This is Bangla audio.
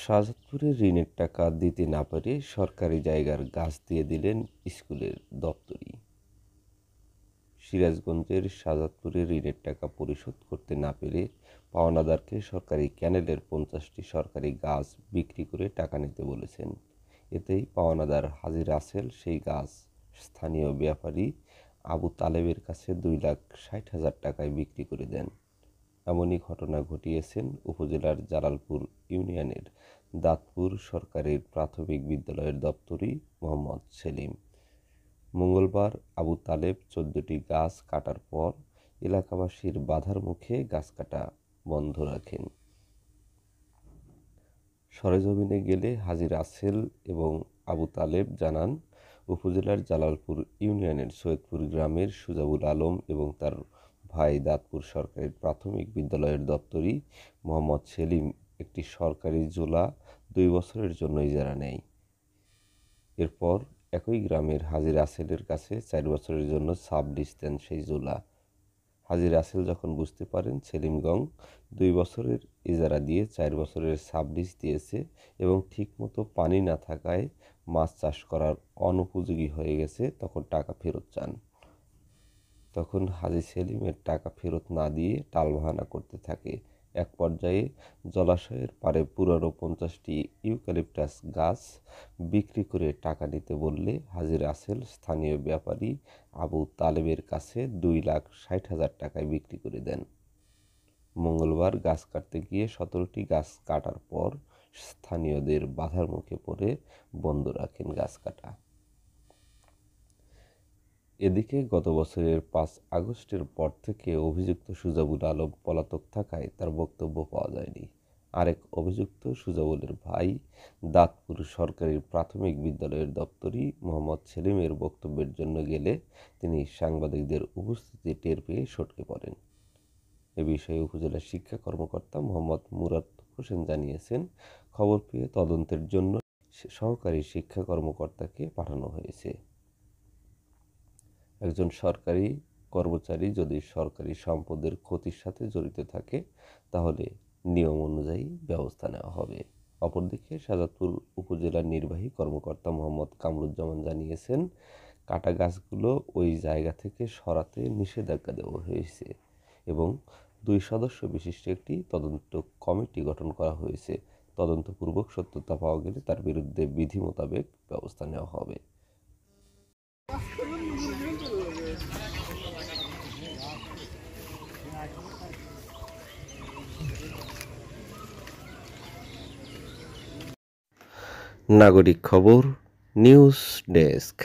শাহজাদপুরে ঋণের টাকা দিতে না পেরে সরকারি জায়গার গাছ দিয়ে দিলেন স্কুলের দপ্তরি। সিরাজগঞ্জের শাহজাদপুরে ঋণের টাকা পরিশোধ করতে না পেরে পাওনাদারকে সরকারি ক্যানেলের 50টি সরকারি গাছ বিক্রি করে টাকা নিতে বলেছেন। এতেই পাওনাদার হাজী রাসেল সেই গাছ স্থানীয় ব্যাপারী আবু তালেবের কাছে 2,60,000 টাকায় বিক্রি করে দেন। এমনই ঘটনা ঘটিয়েছেন উপজেলার জালালপুর ইউনিয়নের দাঁতপুর সরকারি প্রাথমিক বিদ্যালয়ের দপ্তরি মোহাম্মদ সেলিম। মঙ্গলবার আবু তালেব 14টি গাছ কাটার পর এলাকাবাসীর বাধার মুখে গাছ কাটা বন্ধ রাখেন। সরেজমিনে গেলে হাজী রাসেল এবং আবু তালেব জানান, উপজেলার জালালপুর ইউনিয়নের সৈয়দপুর গ্রামের সুজাবুল আলম এবং তার ভাই দাঁতপুর সরকারি প্রাথমিক বিদ্যালয়ের দপ্তরি মোহাম্মদ সেলিম একটি সরকারি জোলা 2 বছরের জন্য ইজারা নেয়। এরপর একই গ্রামের হাজী রাসেলের কাছে 4 বছরের জন্য সাবলিজ দেন সেই জোলা। হাজী রাসেল যখন বুঝতে পারেন সেলিমগঞ্জ 2 বছরের ইজারা দিয়ে 4 বছরের সাবলিজ দিয়েছে এবং ঠিকমতো পানি না থাকায় মাছ চাষ করার অনুপযোগী হয়ে গেছে, তখন টাকা ফেরত চান। তখন হাজী সেলিমের টাকা ফেরত না দিয়ে টালবাহানা করতে থাকে। এক পর্যায়ে জলাশয়ের পাড়ে পুরনো 50টি ইউক্যালিপটাস গাছ বিক্রি করে টাকা নিতে বললে হাজী রাসেল স্থানীয় ব্যাপারী আবু তালেবের কাছে 2,60,000 টাকায় বিক্রি করে দেন। মঙ্গলবার গাছ কাটতে গিয়ে 17টি গাছ কাটার পর স্থানীয়দের বাধার মুখে পড়ে বন্ধ রাখেন গাছ কাটা। এদিকে গত বছরের 5 আগস্টের পর থেকে অভিযুক্ত সুজাবুল আলম পলাতক থাকায় তার বক্তব্য পাওয়া যায়নি। আরেক অভিযুক্ত সুজাবুলের ভাই দাঁতপুর সরকারি প্রাথমিক বিদ্যালয়ের দপ্তরি মোহাম্মদ সেলিমের বক্তব্যের জন্য গেলে তিনি সাংবাদিকদের উপস্থিতি টের পেয়ে সটকে পড়েন। এ বিষয়ে উপজেলা শিক্ষা কর্মকর্তা মোহাম্মদ মুরাদ হোসেন জানিয়েছেন, খবর পেয়ে তদন্তের জন্য সহকারী শিক্ষা কর্মকর্তাকে পাঠানো হয়েছে। একজন সরকারি কর্মচারী যদি সরকারি সম্পদের ক্ষতির সাথে জড়িত থাকে তাহলে নিয়ম অনুযায়ী ব্যবস্থা নেওয়া হবে। অপরদিকে শাহজাদপুর উপজেলার নির্বাহী কর্মকর্তা মোহাম্মদ কামরুজ্জামান জানিয়েছেন, কাটা গাছগুলো ওই জায়গা থেকে সরাতে নিষেধাজ্ঞা দেওয়া হয়েছে এবং 2 সদস্য বিশিষ্ট একটি তদন্ত কমিটি গঠন করা হয়েছে। তদন্তপূর্বক সত্যতা পাওয়া গেলে তার বিরুদ্ধে বিধি মোতাবেক ব্যবস্থা নেওয়া হবে। নাগরিক খবর, নিউজ ডেস্ক।